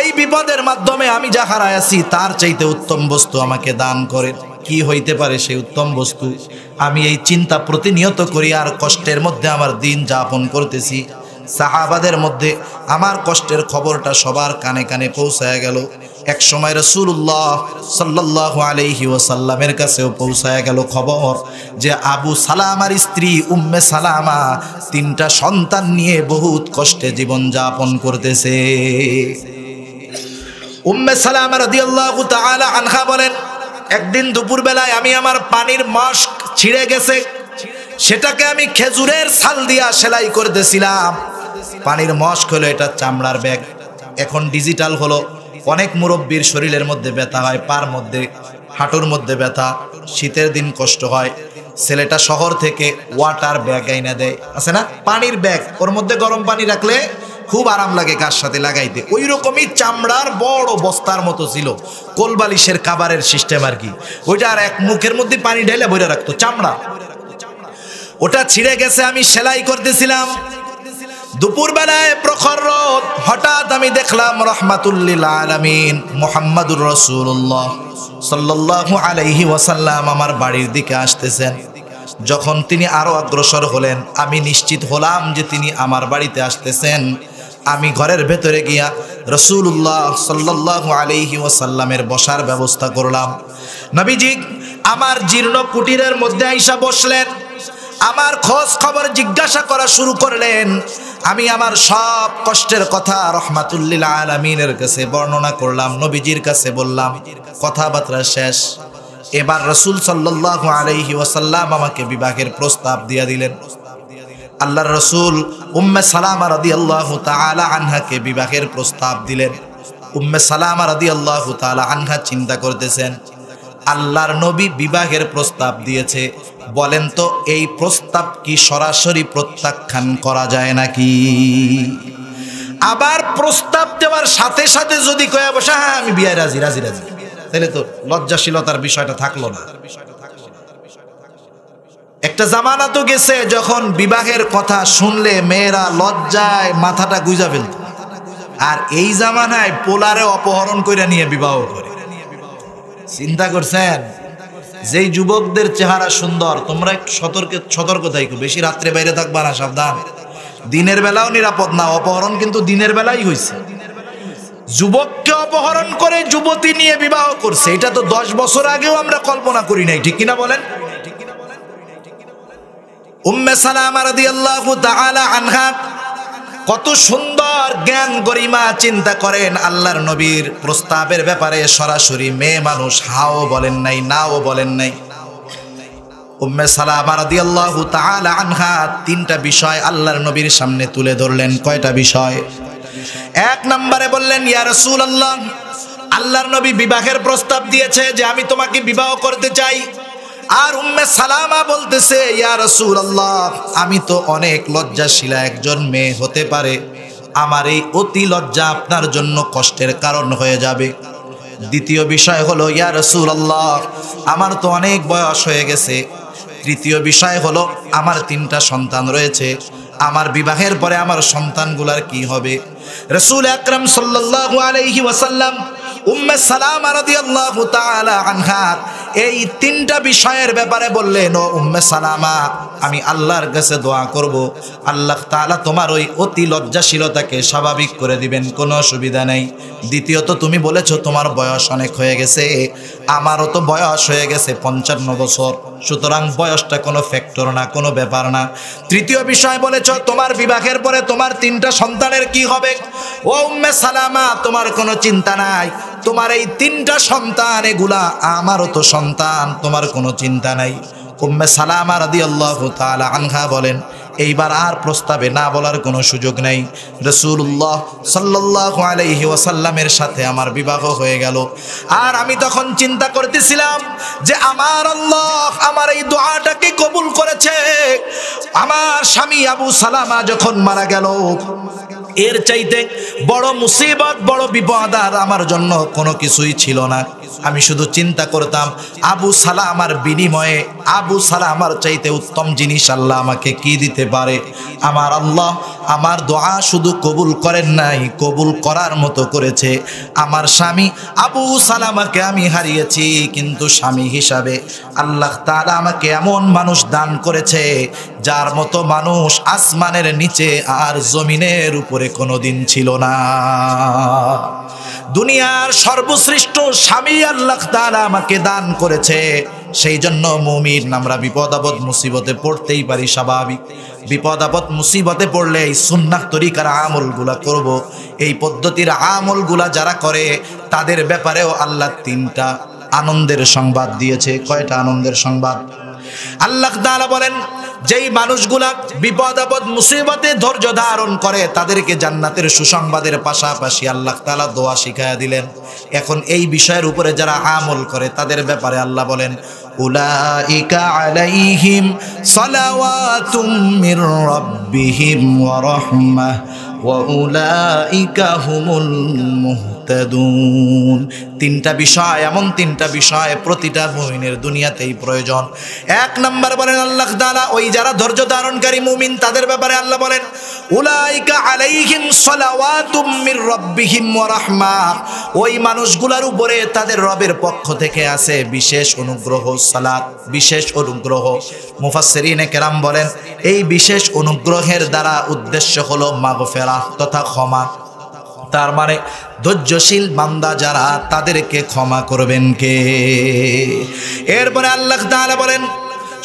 Speaker 1: এই বিপদের মাধ্যমে আমি যা হারাইছি তার চাইতে উত্তম বস্তু আমাকে দান করেন। কি হইতে পারে সেই উত্তম বস্তু? আমি এই চিন্তা প্রতিনিয়ত করি আর কষ্টের মধ্যে আমার দিন যাপন করতেছি। সাহাবাদের মধ্যে আমার কষ্টের খবরটা সবার কানে কানে পৌঁছায় গেল। এক সময় রাসূলুল্লাহ সাল্লাল্লাহু আলাইহি ওয়াসাল্লামের কাছেও পৌঁছায় গেল খবর যে আবু সালামার স্ত্রী উম্মে সালামা 3টা সন্তান নিয়ে বহুত কষ্টে জীবন যাপন করতেছে। উম্মে সালামা রাদিয়াল্লাহু তাআলা আনহা বলেন, একদিন দুপুরবেলায় আমি আমার পানির মশক ছিঁড়ে গেছে, সেটাকে আমি খেজুরের ছাল দিয়া সেলাই করতেছিলাম। পানির মশক হলো এটা চামড়ার ব্যাগ, এখন ডিজিটাল হলো। অনেক মুরব্বীর শরীরের মধ্যে ব্যথা হয়, পার মধ্যে হাঁটুর মধ্যে ব্যথা, শীতের দিন কষ্ট হয়। ছেলেটা শহর থেকে ওয়াটার ব্যাগ আইনা দেয়, আছে না পানির ব্যাগ, ওর মধ্যে গরম পানি রাখলে খুব আরাম লাগে কার সাথে লাগাইতে। ওই রকমই চামড়ার বড় বস্তার মতো ছিল, কোলবালিশের কাবারের সিস্টেম আর কি। ওইটা আর এক মুখের মধ্যে পানি ঢেলে ভরে রাখতো চামড়া। ওটা ছিঁড়ে গেছে, আমি সেলাই করতেছিলাম। দুপুরবেলায় প্রখর রোদ, হঠাৎ আমি দেখলাম রাহমাতুল লিল আলামিন মুহাম্মাদুর রাসূলুল্লাহ সাল্লাল্লাহু আলাইহি ওয়াসাল্লাম আমার বাড়ির দিকে আসতেছেন। যখন তিনি আরো অগ্রসর হলেন, আমি নিশ্চিত হলাম যে তিনি আমার বাড়িতে আসতেছেন। আমি ঘরের ভেতরে গিয়া রাসূলুল্লাহ সাল্লাল্লাহু আলাইহি ওয়াসাল্লামের বসার ব্যবস্থা করলাম। নবীজি আমার জীর্ণ কুটিরের মধ্যে আইসা বসলেন, আমার খোঁজ খবর জিজ্ঞাসা করা শুরু করলেন। আমি আমার সব কষ্টের কথা রাহমাতুল লিল আলামিনের কাছে বর্ণনা করলাম, নবীজির কাছে বললাম। কথাবার্তা শেষ। এবার রাসূল সাল্লাল্লাহু আলাইহি ওয়াসাল্লাম আমাকে বিবাহের প্রস্তাব দিয়ে দিলেন। আল্লাহর রাসূল উম্মে সালামা রাদিয়াল্লাহু তাআলা আনহাকে বিবাহের প্রস্তাব দিলেন। উম্মে সালামা রাদিয়াল্লাহু তাআলা আনহা চিন্তা করতেছেন, আল্লাহর নবী বিবাহের প্রস্তাব দিয়েছে, বলেন তো এই প্রস্তাব কি সরাসরি প্রত্যাখ্যান করা যায় নাকি? আবার প্রস্তাব দেওয়ার সাথে সাথে যদি কয়ে বসে হ্যাঁ আমি বিয়ে রাজি রাজি রাজি, তাহলে তো লজ্জাশীলতার বিষয়টা থাকলো না। একটা জামানা তো গেছে যখন বিবাহের কথা শুনলে মেয়েরা লজ্জায় মাথাটা গুঁজা ফেলত, আর এই জামানায় পোলারে অপহরণ করে নিয়ে বিবাহ করে। চিন্তা করছেন? যেই যুবকদের চেহারা সুন্দর, তোমরা একটু সতর্ক থাকো, বেশি রাত্রে বাইরে থাকবা না, সাবধান। দিনের বেলাও নিরাপদ না, অপহরণ কিন্তু দিনের বেলাই হয়েছে। যুবককে অপহরণ করে যুবতী নিয়ে বিবাহ করছে, এটা তো 10 বছর আগেও আমরা কল্পনা করি নাই, ঠিক কিনা বলেন? উম্মে সালামা রাদিয়াল্লাহু তাআলা আনহা কত সুন্দর জ্ঞান গরিমা, চিন্তা করেন আল্লাহর নবীর প্রস্তাবের ব্যাপারে সরাসরি মেয়ে মানুষ হাও বলেন নাই, নাও বলেন নাই। উম্মে সালামা রাদিয়াল্লাহু তাআলা আনহা 3টা বিষয় আল্লাহর নবীর সামনে তুলে ধরলেন। কয়টা বিষয়? 1 নম্বরে বললেন, ইয়া রাসূলুল্লাহ, আল্লাহর নবী বিবাহের প্রস্তাব দিয়েছে যে আমি তোমাকে বিবাহ করতে চাই। আর উম্মে সালামা বলতেছে, ইয়া রাসূলুল্লাহ, আমি তো অনেক লজ্জাশীলা একজন মেয়ে, হতে পারে আমার এই অতি লজ্জা আপনার জন্য কষ্টের কারণ হয়ে যাবে। দ্বিতীয় বিষয় হলো, ইয়া রাসূলুল্লাহ, আমার তো অনেক বয়স হয়ে গেছে। তৃতীয় বিষয় হলো, আমার 3টা সন্তান রয়েছে, আমার বিবাহের পরে আমার সন্তানগুলার কি হবে? রাসূল আকরাম সাল্লাল্লাহু আলাইহি ওয়াসাল্লাম উম্মে সালামা রাদিয়াল্লাহু তাআলা আনহা এই তিনটা বিষয়ের ব্যাপারে বললেন, ও উম্মে সালামা আমি আল্লাহর কাছে দোয়া করব, আল্লাহ তাআলা তোমার ওই অতি লজ্জাশীলতাকে স্বাভাবিক করে দিবেন, কোনো অসুবিধা নেই। দ্বিতীয়ত তুমি বলেছো তোমার বয়স অনেক হয়ে গেছে, আমারও তো বয়স হয়ে গেছে 55 বছর, সুতরাং বয়সটা কোনো ফ্যাক্টর না, কোনো ব্যাপার না। তৃতীয় বিষয় বলেছো তোমার বিবাহের পরে তোমার 3টা সন্তানের কি হবে। ও উম্মে সালামা তোমার কোনো চিন্তা নাই, তোমার এই 3টা সন্তান এগুলা আমারও তো সন্তান, তোমার কোনো চিন্তা নাই। উম্মে সালামা রাদিয়াল্লাহু তাআলা আনহা বলেন, এইবার আর প্রস্তাবে না বলার কোনো সুযোগ নেই। রাসূলুল্লাহ সাল্লাল্লাহু আলাইহি ওয়াসাল্লামের সাথে আমার বিবাহ হয়ে গেল। আর আমি তখন চিন্তা করতেছিলাম যে আমার আল্লাহ আমার এই দোয়াটাকে কবুল করেছে। আমার স্বামী আবু সালামা যখন মারা গেল, এর চাইতে বড় মুসিবত, বড় বিপদ আর আমার জন্য কোনো কিছুই ছিল না। আমি শুধু চিন্তা করতাম আবু সালামার বিনিময়ে, আবু সালামার চাইতে উত্তম জিনিস আল্লাহ আমাকে কি দিতে পারে। আমার আল্লাহ আমার দোয়া শুধু কবুল করেন নাই, কবুল করার মতো করেছে। আমার স্বামী আবু সালামাকে আমি হারিয়েছি, কিন্তু স্বামী হিসাবে আল্লাহ তাআলা আমাকে এমন মানুষ দান করেছে যার মতো মানুষ আসমানের নিচে আর জমিনের উপরে কোনোদিন ছিল না। দুনিয়ার সর্বশ্রেষ্ঠ স্বামী আল্লাহ তাআলা আমাকে দান করেছে। সেই জন্য মুমিন আমরা বিপদ আপদ মুসিবতে পড়তেই পারি, স্বাভাবিক। বিপদ আপদ মুসিবতে পড়লে এই সুন্নাহ তরিকার আমলগুলা করব। এই পদ্ধতির আমলগুলা যারা করে তাদের ব্যাপারেও আল্লাহ 3টা আনন্দের সংবাদ দিয়েছে। কয়টা আনন্দের সংবাদ? আল্লাহ তাআলা বলেন, যেই মানুষগুলা বিপদ আপদ মুসিবতে ধৈর্য ধারণ করে তাদেরকে জান্নাতের সুসংবাদের পাশাপাশি আল্লাহ তাআলা দোয়া শিখায়া দিলেন। এখন এই বিষয়ের উপরে যারা আমল করে তাদের ব্যাপারে আল্লাহ বলেন, উলাইকা আলাইহিম সালাওয়াতুম মির রাব্বিহিম ওয়া রাহমাহ ওয়া উলাইকা হুমুল মুহতাদুন। 3টা বিষয়, এমন 3টা বিষয় প্রতিটা মুমিনের দুনিয়াতেই প্রয়োজন। 1 নম্বর বলেন আল্লাহ তাআলা ওই যারা ধৈর্য ধারণকারী মুমিন তাদের ব্যাপারে আল্লাহ বলেন, উলাইকা আলাইহিম সালাওয়াতুম মির রাব্বিহিম ওয়া রাহমাহ। ওই মানুষগুলোর উপরে তাদের রবের পক্ষ থেকে আছে বিশেষ অনুগ্রহ, সালাত, বিশেষ অনুগ্রহ। মুফাসসিরিনে কেরাম বলেন এই বিশেষ অনুগ্রহের দ্বারা উদ্দেশ্য হলো মাগফিরাহ তথা ক্ষমা। তার মানে ধৈর্যশীল বান্দা যারা তাদেরকে ক্ষমা করবেন কে। এরপরে আল্লাহ তাআলা বলেন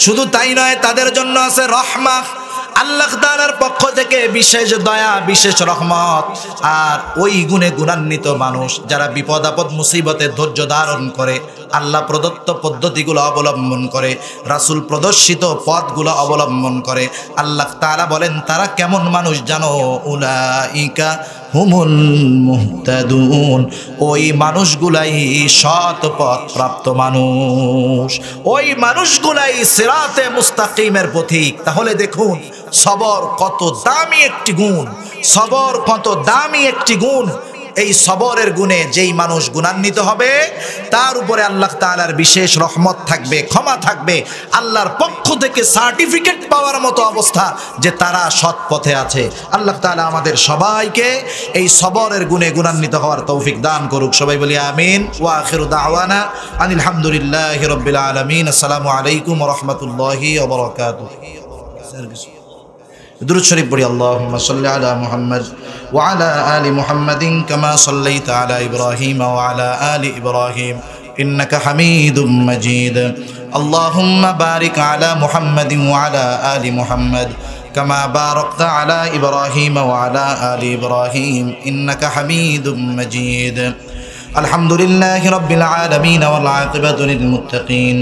Speaker 1: শুধু তাই নয়, তাদের জন্য আছে রহমত, আল্লাহ তাআলার পক্ষ থেকে বিশেষ দয়া, বিশেষ রহমত। আর ওই গুণে গুণান্বিত মানুষ যারা বিপদ আপদ মুসিবতে ধৈর্য ধারণ করে, আল্লাহ প্রদত্ত পদ্ধতিগুলো অবলম্বন করে, রাসূল প্রদর্শিত পথগুলো অবলম্বন করে, আল্লাহ তাআলা বলেন তারা কেমন মানুষ জানো? উলাইকা হুমুল মুহতাদুন। ওই মানুষগুলাই সৎ পথ প্রাপ্ত মানুষ, ওই মানুষগুলাই সিরাতে মুস্তাকিমের পথিক। তাহলে দেখুন সবর কত দামি একটি গুণ, সবর কত দামি একটি গুণ। এই সবরের গুণে যেই মানুষ গুণান্বিত হবে তার উপরে আল্লাহ তাআলার বিশেষ রহমত থাকবে, ক্ষমা থাকবে, আল্লাহর পক্ষ থেকে সার্টিফিকেট পাওয়ার মতো অবস্থা যে তারা সৎ পথে আছে। আল্লাহ তাআলা আমাদের সবাইকে এই সবরের গুণে গুণান্বিত হওয়ার তৌফিক দান করুক। সবাই বলি আমিন। ওয়া আখিরু দাওয়ানা আনিল হামদুলিল্লাহি রাব্বিল আলামিন। আসসালামু আলাইকুম ওয়া রাহমাতুল্লাহি ওয়া বারাকাতুহু। দুরূদ শরীফ পড়ি। আল্লাহুম্মা সাল্লি আলা মুহাম্মাদ ওয়া আলা আলি মুহাম্মাদিন কামা সাল্লাইতা আলা ইব্রাহিম ওয়া আলা আলি ইব্রাহিম ইন্নাকা হামিদুম মাজিদ। আল্লাহুম্মা বারিক আলা মুহাম্মাদিন ওয়া আলা আলি মুহাম্মাদ কামা বারাকতা আলা ইব্রাহিম ওয়া আলা আলি ইব্রাহিম ইন্নাকা হামিদুম মাজিদ। আলহামদুলিল্লাহি রাব্বিল আলামিন ওয়াল আকিবাতু লিল মুত্তাকিন।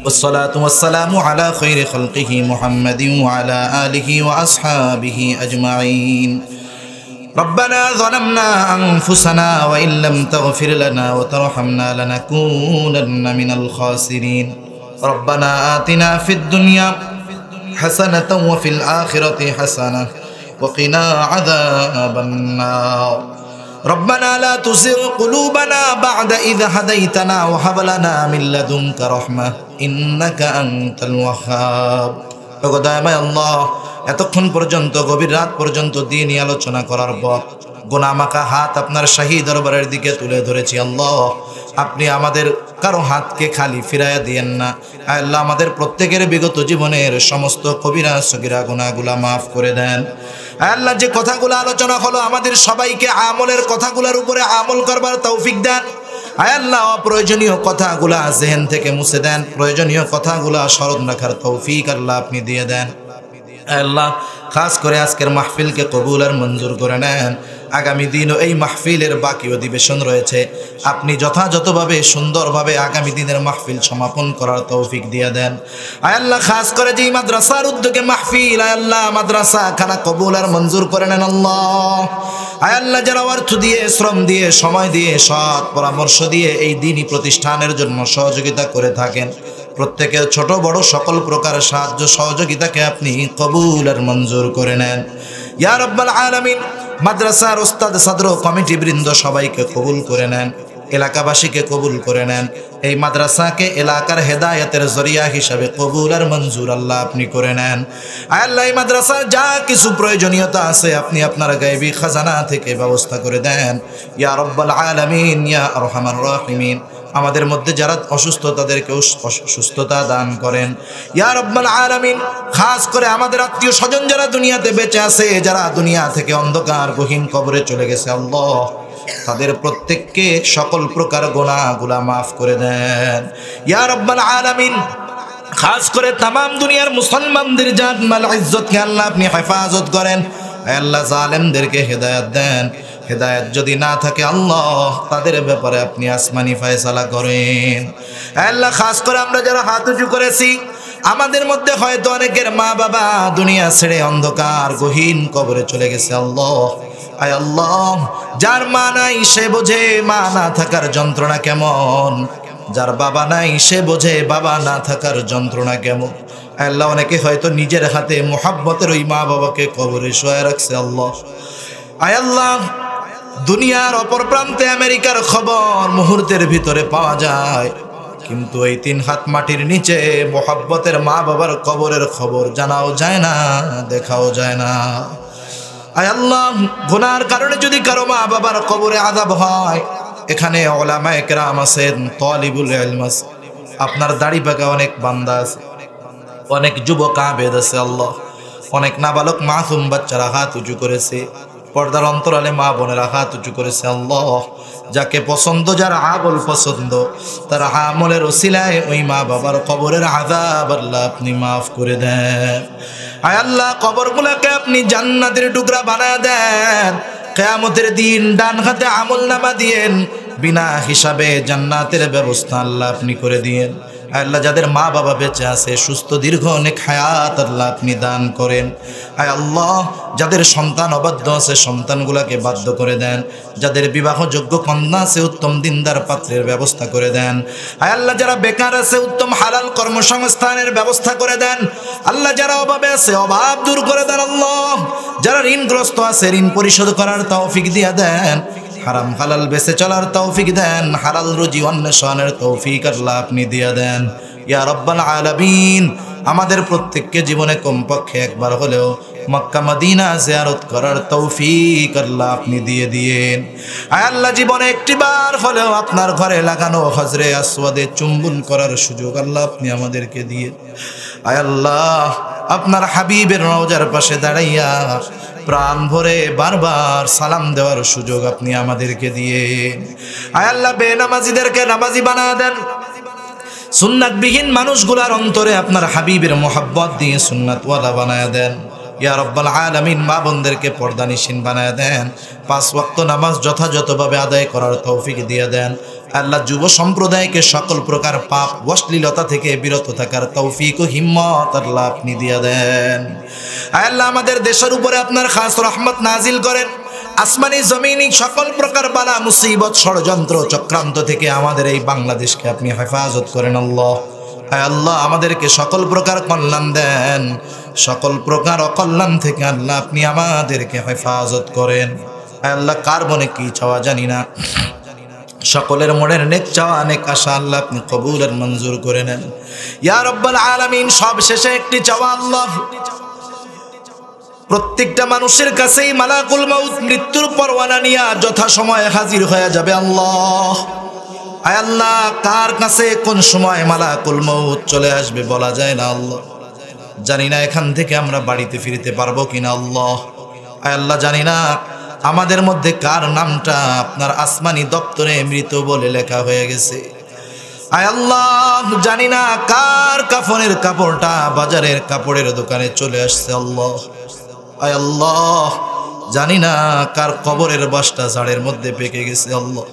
Speaker 1: والصلاة والسلام على خير خلقه محمد وعلى آله وأصحابه أجمعين. ربنا ظلمنا أنفسنا وإن لم تغفر لنا وترحمنا لنكونن من الخاسرين. ربنا آتنا في الدنيا حسنة وفي الآخرة حسنة وقنا عذاب النار. ربنا لا تزغ قلوبنا بعد إذ هديتنا وهب لنا من لدنك رحمة إنك أنت الوهاب. দয়াময় আল্লাহ, এতক্ষণ পর্যন্ত গভীর রাত পর্যন্ত দিনই আলোচনা করার পর গুনাহমাখা হাত আপনার শাহী দরবারের দিকে তুলে ধরেছি আল্লাহ, আপনি আমাদের কারো হাতকে খালি ফিরাইয়া দিয়েন না। আল্লাহ আমাদের প্রত্যেকের বিগত জীবনের সমস্ত কবিরা সগীরা গুনাহগুলা মাফ করে দেন। আল্লাহ যে কথাগুলো আলোচনা হলো আমাদের সবাইকে আমলের কথাগুলোর উপরে আমল করবার তৌফিক দেন। আল্লাহ অপ্রয়োজনীয় কথাগুলা জেহেন থেকে মুছে দেন, প্রয়োজনীয় কথাগুলা স্মরণ রাখার তৌফিক আল্লাহ আপনি দিয়ে দেন। আল্লাহ খাস করে আজকের মাহফিলকে কবুল আর মঞ্জুর করে নেন। আগামী দিনও এই মাহফিলের বাকি অধিবেশন রয়েছে, আপনি যথাযথভাবে সুন্দরভাবে আগামী দিনের মাহফিল সমাপন করার তৌফিক দিয়ে দেন। আল্লাহ খাস করে যেই মাদ্রাসার উদ্যোগে মাহফিল, আল্লাহ মাদ্রাসা খানা কবুল আর মঞ্জুর করে নেন আল্লাহ। আল্লাহ যারা অর্থ দিয়ে, শ্রম দিয়ে, সময় দিয়ে, সৎ পরামর্শ দিয়ে এই দ্বীনি প্রতিষ্ঠানের জন্য সহযোগিতা করে থাকেন, প্রত্যেকের ছোট বড় সকল প্রকার সাহায্য সহযোগিতাকে আপনি কবুল আর মঞ্জুর করে নেন ইয়া রাব্বাল আলামিন। মাদ্রাসার ওস্তাদ ছাত্র কমিটি বৃন্দ সবাইকে কবুল করে নেন, এলাকাবাসীকে কবুল করে নেন। এই মাদ্রাসাকে এলাকার হেদায়েতের জরিয়া হিসাবে কবুল আর মঞ্জুর আল্লাহ আপনি করে নেন। আল্লাহ এই মাদ্রাসার যা কিছু প্রয়োজনীয়তা আছে আপনি আপনার গায়বী খাজানা থেকে ব্যবস্থা করে দেন ইয়া রাব্বাল আলামিন ইয়া আরহামার রাহিমিন। আমাদের মধ্যে যারা অসুস্থ তাদেরকে সুস্থতা দান করেন ইয়া রাব্বাল আলামিন। খাস করে আমাদের আত্মীয় স্বজন যারা দুনিয়াতে বেঁচে আছে, যারা দুনিয়া থেকে অন্ধকার গহীন কবরে চলে গেছে আল্লাহ, তাদের প্রত্যেককে সকল প্রকার গুনাহগুলা মাফ করে দেন ইয়া রাব্বাল আলামিন। খাস করে তামাম দুনিয়ার মুসলমানদের জান মাল ইজ্জতকে আল্লাহ আপনি হেফাজত করেন। আল্লাহ জালেমদেরকে হেদায়েত দেন, হেদায়েত যদি না থাকে আল্লাহ তাদের ব্যাপারে আপনি আসমানি ফয়সালা করেন। আল্লাহ খাস করে আমরা যারা হাত উঁচু করেছি, আমাদের মধ্যে হয়তো অনেকের মা বাবা দুনিয়া ছেড়ে অন্ধকার গহীন কবরে চলে গেছে আল্লাহ। আয় আল্লাহ, যার মা নাই সে বোঝে মা না থাকার যন্ত্রণা কেমন, যার বাবা নাই সে বোঝে বাবা না থাকার যন্ত্রণা কেমন। আল্লাহ অনেকে হয়তো নিজের হাতে মোহাব্বতের ওই মা বাবাকে কবরে শোয়া রাখছে আল্লাহ। আয় আল্লাহ, দুনিয়ার অপর প্রান্তে আমেরিকার খবর মুহূর্তের ভিতরে পাওয়া যায়, কিন্তু এই 3 হাত মাটির নিচে মোহাব্বতের মা বাবার কবরের খবর জানাও যায় না, দেখাও যায় না। আয় আল্লাহ, গুনার কারণে যদি কারো মা বাবার কবরে আযাব হয়, এখানে উলামায়ে কেরাম আছেন, তালিবুল ইলম আছে, আপনার দাড়ি পাকা অনেক বান্দা আছে, অনেক যুবক আবেদ আছে আল্লাহ, অনেক নাবালক মাসুম বাচ্চারা হাত উঁচু করেছে, পর্দার অন্তরালে মা বোনেরা হাত উঁচু করেছে আল্লাহ। যাকে পছন্দ, যার আমল পছন্দ, তার আমলের ওসিলায় ওই মা বাবার কবরের আযাব আল্লাহ আপনি মাফ করে দেন। আয় আল্লাহ, কবরগুলোকে আপনি জান্নাতের টুকরা বানায় দেন। কিয়ামতের দিন ডান হাতে আমলনামা দিয়েন, বিনা হিসাবে জান্নাতের ব্যবস্থা আল্লাহ আপনি করে দিয়েন। আল্লাহ, যাদের মা বাবা বেঁচে আছে সুস্থ দীর্ঘ অনেক হায়াত আল্লাহ আপনি দান করেন। আয় আল্লাহ, যাদের সন্তান অবাধ্য আছে সন্তানগুলোকে বাধ্য করে দেন, যাদের বিবাহযোগ্য কন্যা আছে উত্তম দিনদার পাত্রের ব্যবস্থা করে দেন। আয় আল্লাহ, যারা বেকার আছে উত্তম হালাল কর্মসংস্থানের ব্যবস্থা করে দেন। আল্লাহ, যারা অভাবে আছে অভাব দূর করে দেন আল্লাহ। যারা ঋণগ্রস্ত আছে ঋণ পরিশোধ করার তৌফিক দিয়ে দেন। হারাম হালাল বেঁচে চলার তৌফিক দেন, হালাল রুজি অন্বেষণের তৌফিক আল্লাহ আপনি দিয়ে দেন ইয়া রাব্বাল আলামিন। আমাদের প্রত্যেককে জীবনে কমপক্ষে একবার হলেও মক্কা মদিনা জিয়ারত করার তৌফিক আল্লাহ আপনি দিয়ে দিয়েন। আয় আল্লাহ, জীবনে একটিবার হলেও আপনার ঘরে লাগানো হজরে আসওয়াদে চুম্বন করার সুযোগ আল্লাহ আপনি আমাদেরকে দিয়ে। আয় আল্লাহ, আপনার হাবিবের রওজার পাশে দাঁড়াইয়া প্রাণ ভরে বারবার সালাম দেওয়ার সুযোগ আপনি আমাদেরকে দিয়ে। আয় আল্লাহ, বেনামাজিদেরকে নামাজি বানায় দেন। সুন্নাতবিহীন মানুষগুলার অন্তরে আপনার হাবিবের মোহাব্বত দিয়ে সুন্নাতওয়ালা বানায় দেন ইয়া রাব্বাল আলামিন। মা বোনদেরকে পর্দানিশীন বানায় দেন, 5 ওয়াক্ত নামাজ যথাযথভাবে আদায় করার তৌফিক দিয়ে দেন। আল্লাহ, যুব সম্প্রদায়কে সকল প্রকার পাপ অশ্লীলতা থেকে বিরত থাকার তৌফিক ও হিম্মত আল্লাহ আপনি দিয়ে দেন। আল্লাহ, আমাদের দেশের উপরে আপনার খাস রহমত নাজিল করেন। আসমানি জমিনি সকল প্রকার বালা মুসিবত ষড়যন্ত্র চক্রান্ত থেকে আমাদের এই বাংলাদেশকে আপনি হেফাজত করেন আল্লাহ। আল্লাহ, আমাদেরকে সকল প্রকার কল্যাণ দেন, সকল প্রকার অকল্যাণ থেকে আল্লাহ আপনি আমাদেরকে হেফাজত করেন। আল্লাহ, কার মনে কি চাওয়া জানি না, সকলের মনের নেক চাওয়া নেক আশা আল্লাহ আপনি কবুল আর মঞ্জুর করে নেন ইয়া রাব্বাল আলামিন। সব শেষে একটি চাওয়া আল্লাহ, প্রত্যেকটা মানুষের কাছেই মালাকুল মাউত মৃত্যুর পরোয়ানা নিয়ে যথাসময়ে হাজির হয়ে যাবে। আল্লাহ, আয় আল্লাহ, কার কাছে কোন সময় মালাকুল মাউত চলে আসবে বলা যায় না। আল্লাহ, জানি না এখান থেকে আমরা বাড়িতে ফিরতে পারবো কিনা। আল্লাহ, আয় আল্লাহ, জানি না আমাদের মধ্যে কার নামটা আপনার আসমানি দপ্তরে মৃত বলে লেখা হয়ে গেছে। আয় আল্লাহ, জানি না কার কাফনের কাপড়টা বাজারের কাপড়ের দোকানে চলে আসছে। আল্লাহ, আয় আল্লাহ, জানি না কার কবরের বাসটা ঝাড়ের মধ্যে পেকে গেছে। আল্লাহ,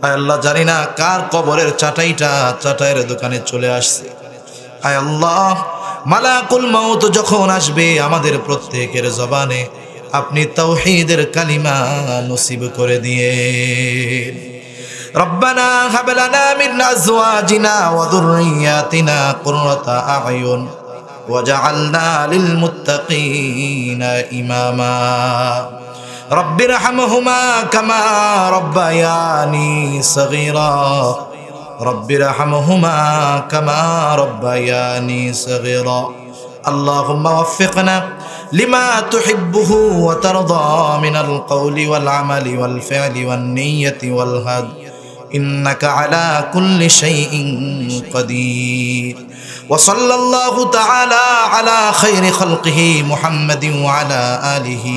Speaker 1: আয় আল্লাহ, জানি না কার কবরের চাটাইটা চাটাইয়ের দোকানে চলে আসছে। আয় আল্লাহ, মালাকুল মাউত যখন আসবে আমাদের প্রত্যেকের জবানে আপনি তাওহীদের কালিমা নসিব করে দিয়ে। রব্বানা হাব লানা মিন আজওয়াজিনা ওয়া যুররিয়াতিনা কুররাতা আ'য়ুন ওয়াজআলনা লিল মুত্তাকিনা ইমামা। রব্বিরহামহুমা কামা রব্বায়ানি সগীরা। রব্বিরহামহুমা কামা রব্বায়ানি সগীরা। আল্লাহুম্মা ওয়াফফিকনা লিমা তুহিব্বুহু ওয়া তারদা মিনাল কওলি ওয়াল আমালি ওয়াল ফি'লি ওয়ান নিয়্যতি ওয়াল হাদ ইন্নাকা আলা কুল্লি শাইইন কাদির। ওয়া সাল্লাল্লাহু তাআলা আলা খায়রি খালকিহি মুহাম্মাদিন ওয়া আলা আলিহি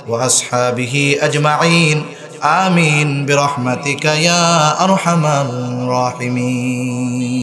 Speaker 1: ওয়া আসহাবিহি আজমাইন। আমিন বিরহমাতিকা ইয়া আরহামার রাহিমিন।